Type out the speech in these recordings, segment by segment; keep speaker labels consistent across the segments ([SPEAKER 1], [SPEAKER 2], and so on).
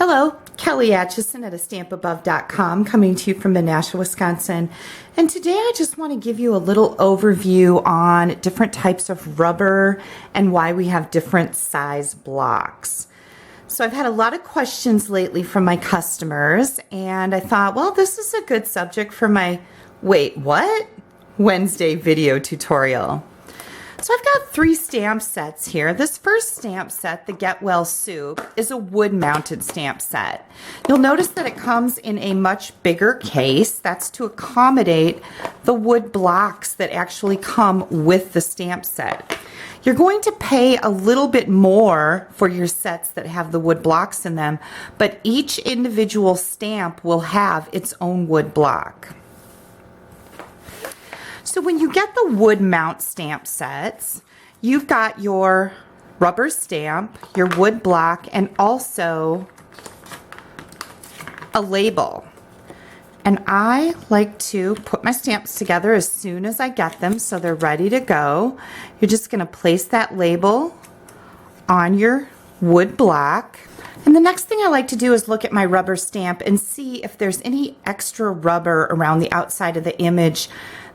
[SPEAKER 1] Hello, Kelly Acheson at AStampAbove.com coming to you from Menasha, Wisconsin. And today I just want to give you a little overview on different types of rubber and why we have different size blocks. So I've had a lot of questions lately from my customers, and I thought, well, this is a good subject for my Wait, what? Wednesday video tutorial. So I've got 3 stamp sets here. This first stamp set, the Get Well Soup, is a wood-mounted stamp set. You'll notice that it comes in a much bigger case. That's to accommodate the wood blocks that actually come with the stamp set. You're going to pay a little bit more for your sets that have the wood blocks in them, but each individual stamp will have its own wood block. So when you get the wood mount stamp sets, you've got your rubber stamp, your wood block, and also a label. And I like to put my stamps together as soon as I get them so they're ready to go. You're just going to place that label on your wood block. And the next thing I like to do is look at my rubber stamp and see if there's any extra rubber around the outside of the image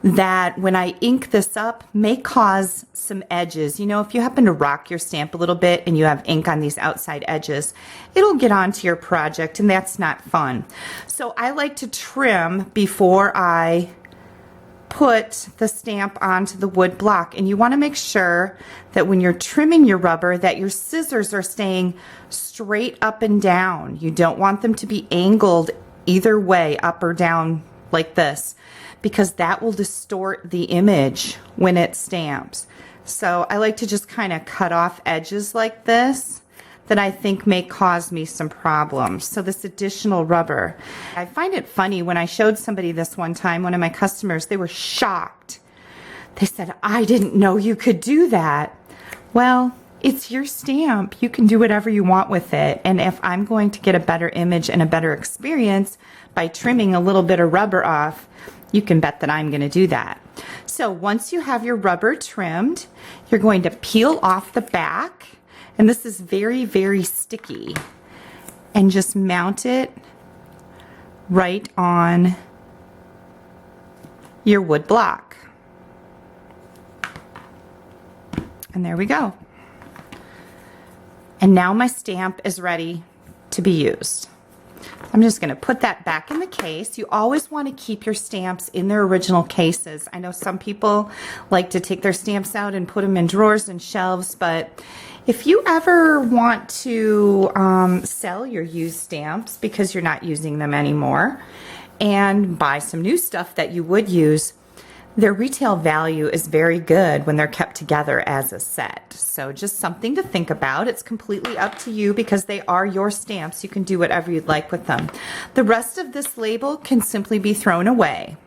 [SPEAKER 1] that when I ink this up may cause some edges. You know, if you happen to rock your stamp a little bit and you have ink on these outside edges, it'll get onto your project and that's not fun. So I like to trim before I put the stamp onto the wood block, and you want to make sure that when you're trimming your rubber that your scissors are staying straight up and down. You don't want them to be angled either way, up or down like this, because that will distort the image when it stamps. So I like to just kind of cut off edges like this that I think may cause me some problems. So this additional rubber. I find it funny when I showed somebody this one time, one of my customers, they were shocked. They said, I didn't know you could do that. Well, it's your stamp. You can do whatever you want with it. And if I'm going to get a better image and a better experience by trimming a little bit of rubber off, you can bet that I'm going to do that. So once you have your rubber trimmed, you're going to peel off the back. And this is very, very sticky. And just mount it right on your wood block. And there we go. And now my stamp is ready to be used. I'm just going to put that back in the case. You always want to keep your stamps in their original cases. I know some people like to take their stamps out and put them in drawers and shelves, but if you ever want to sell your used stamps because you're not using them anymore and buy some new stuff that you would use, their retail value is very good when they're kept together as a set. So just something to think about. It's completely up to you because they are your stamps. You can do whatever you'd like with them. The rest of this label can simply be thrown away.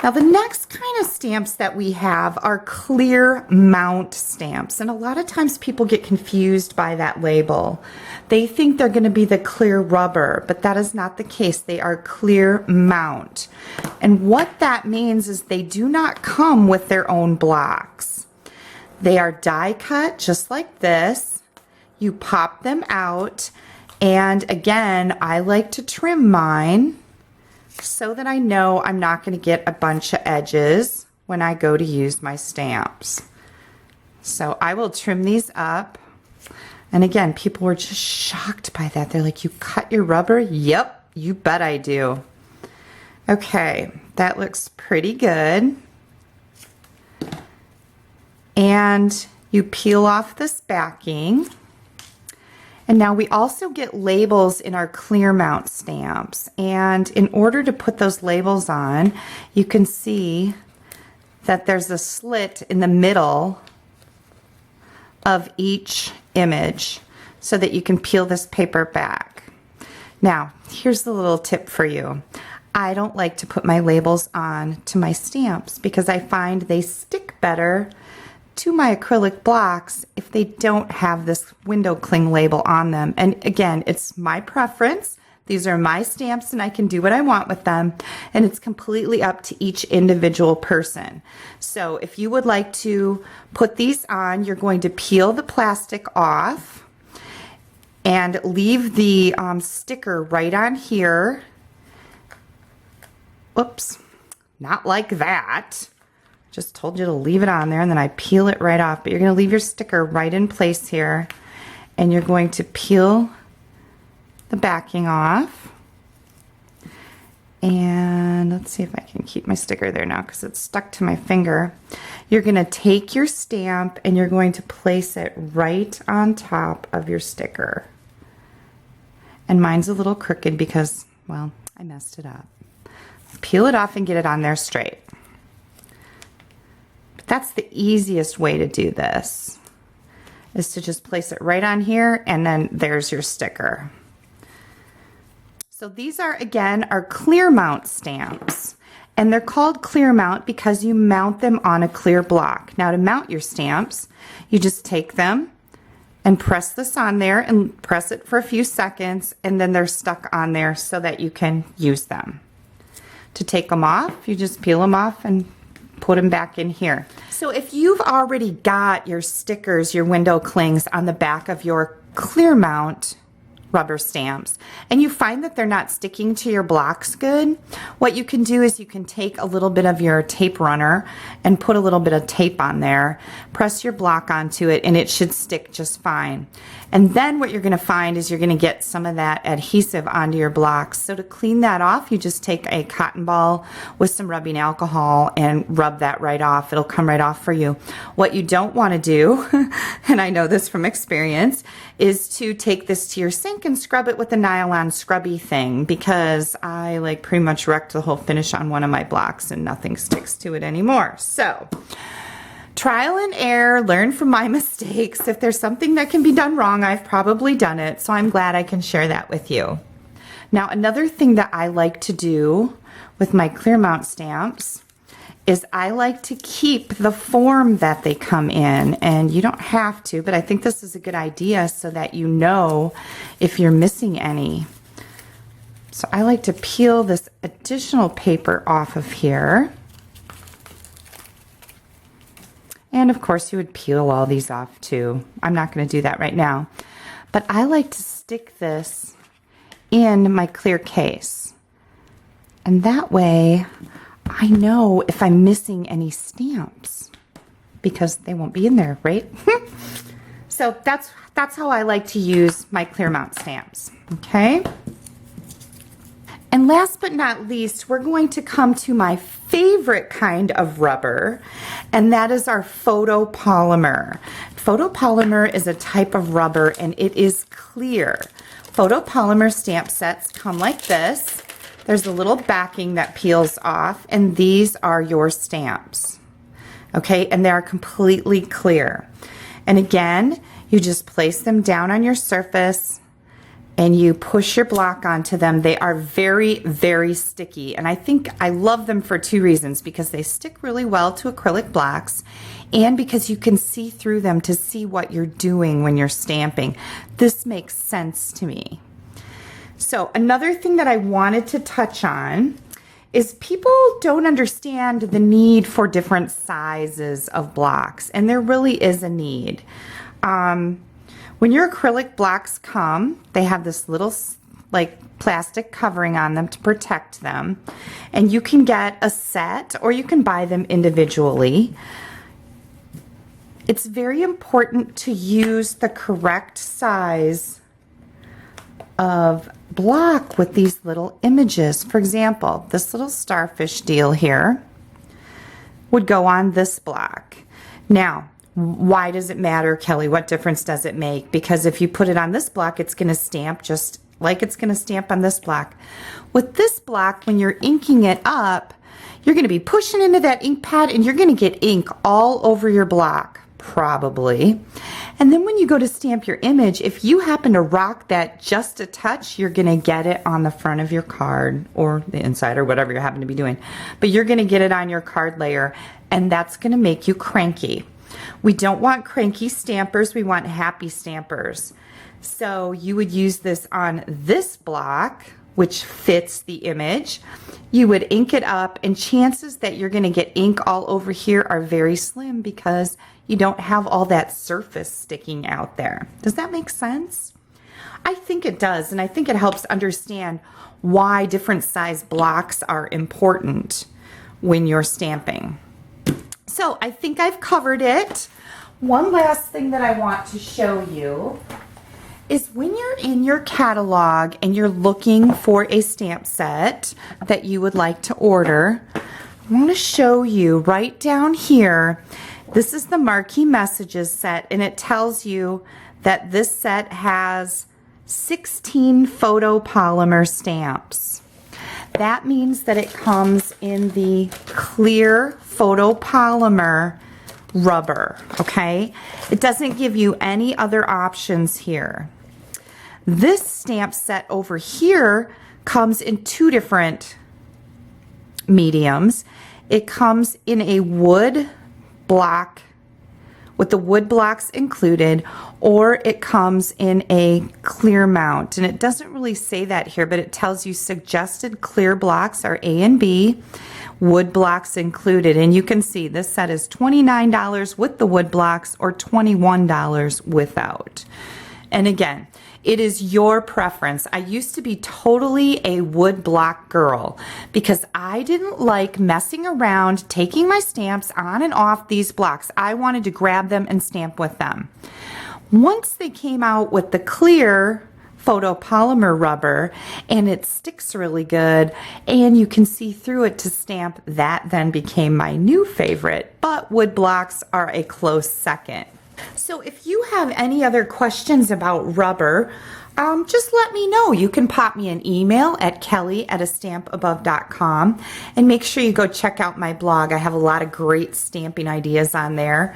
[SPEAKER 1] Now the next kind of stamps that we have are clear mount stamps, and a lot of times people get confused by that label. They think they're going to be the clear rubber, but that is not the case. They are clear mount. And what that means is they do not come with their own blocks. They are die cut just like this. You pop them out, and again, I like to trim mine so that I know I'm not going to get a bunch of edges when I go to use my stamps. So I will trim these up. And again, people were just shocked by that. They're like, you cut your rubber? Yep, you bet I do. Okay, that looks pretty good. And you peel off this backing. And now we also get labels in our clear mount stamps. And in order to put those labels on, you can see that there's a slit in the middle of each image so that you can peel this paper back. Now, here's the little tip for you. I don't like to put my labels on to my stamps because I find they stick better to my acrylic blocks if they don't have this window cling label on them. And again, it's my preference. These are my stamps and I can do what I want with them, and it's completely up to each individual person. So if you would like to put these on, you're going to peel the plastic off and leave the sticker right on here. Whoops, not like that. Just told you to leave it on there, and then I peel it right off. But you're going to leave your sticker right in place here, and you're going to peel the backing off. And let's see if I can keep my sticker there now because it's stuck to my finger. You're going to take your stamp and you're going to place it right on top of your sticker. And mine's a little crooked because, well, I messed it up. Peel it off and get it on there straight. But that's the easiest way to do this, is to just place it right on here, and then there's your sticker. So these are, again, our clear mount stamps. And they're called clear mount because you mount them on a clear block. Now, to mount your stamps, you just take them and press this on there and press it for a few seconds, and then they're stuck on there so that you can use them. To take them off, you just peel them off and put them back in here. So if you've already got your stickers, your window clings on the back of your clear mount rubber stamps, and you find that they're not sticking to your blocks good, what you can do is you can take a little bit of your tape runner and put a little bit of tape on there, press your block onto it, and it should stick just fine. And then what you're going to find is you're going to get some of that adhesive onto your blocks. So to clean that off, you just take a cotton ball with some rubbing alcohol and rub that right off. It'll come right off for you. What you don't want to do, and I know this from experience, is to take this to your sink and scrub it with a nylon scrubby thing, because I like pretty much wrecked the whole finish on one of my blocks and nothing sticks to it anymore. So trial and error, learn from my mistakes. If there's something that can be done wrong, I've probably done it, so I'm glad I can share that with you. Now, another thing that I like to do with my clear mount stamps is I like to keep the form that they come in, and you don't have to, but I think this is a good idea so that you know if you're missing any. So I like to peel this additional paper off of here. And of course you would peel all these off too. I'm not going to do that right now. But I like to stick this in my clear case. And that way I know if I'm missing any stamps, because they won't be in there, right? So that's how I like to use my clear mount stamps. Okay? And last but not least, we're going to come to my favorite kind of rubber, and that is our photopolymer. Photopolymer is a type of rubber, and it is clear. Photopolymer stamp sets come like this. There's a little backing that peels off, and these are your stamps. Okay, and they're completely clear. And again, you just place them down on your surface and you push your block onto them. They are very, very sticky. And I think I love them for two reasons: because they stick really well to acrylic blocks, and because you can see through them to see what you're doing when you're stamping. This makes sense to me. So another thing that I wanted to touch on is people don't understand the need for different sizes of blocks, and there really is a need. When your acrylic blocks come, they have this little like plastic covering on them to protect them, and you can get a set or you can buy them individually. It's very important to use the correct size of block with these little images. For example, this little starfish deal here would go on this block. Now, why does it matter, Kelly? What difference does it make? Because if you put it on this block, it's going to stamp just like it's going to stamp on this block. With this block, when you're inking it up, you're going to be pushing into that ink pad and you're going to get ink all over your block, probably. And then when you go to stamp your image, if you happen to rock that just a touch, you're going to get it on the front of your card or the inside or whatever you happen to be doing. But you're going to get it on your card layer, and that's going to make you cranky. We don't want cranky stampers, we want happy stampers. So you would use this on this block, which fits the image. You would ink it up, and chances that you're going to get ink all over here are very slim because you don't have all that surface sticking out there. Does that make sense? I think it does, and I think it helps understand why different size blocks are important when you're stamping. So I think I've covered it. One last thing that I want to show you is when you're in your catalog and you're looking for a stamp set that you would like to order, I want to show you right down here. This is the Marquee Messages set, and it tells you that this set has 16 photopolymer stamps. That means that it comes in the clear photopolymer rubber, okay? It doesn't give you any other options here. This stamp set over here comes in two different mediums. It comes in a wood block with the wood blocks included, or it comes in a clear mount. And it doesn't really say that here, but it tells you suggested clear blocks are A and B, wood blocks included. And you can see this set is $29 with the wood blocks or $21 without. And again, it is your preference. I used to be totally a wood block girl because I didn't like messing around, taking my stamps on and off these blocks. I wanted to grab them and stamp with them. Once they came out with the clear photopolymer rubber and it sticks really good and you can see through it to stamp, that then became my new favorite, but wood blocks are a close second. So if you have any other questions about rubber, just let me know. You can pop me an email at kelly@astampabove.com and make sure you go check out my blog. I have a lot of great stamping ideas on there.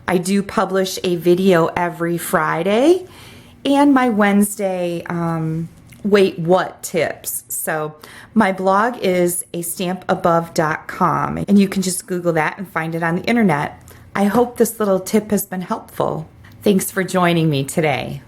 [SPEAKER 1] I do publish a video every Friday and my Wednesday wait what tips. So my blog is astampabove.com and you can just Google that and find it on the internet. I hope this little tip has been helpful. Thanks for joining me today.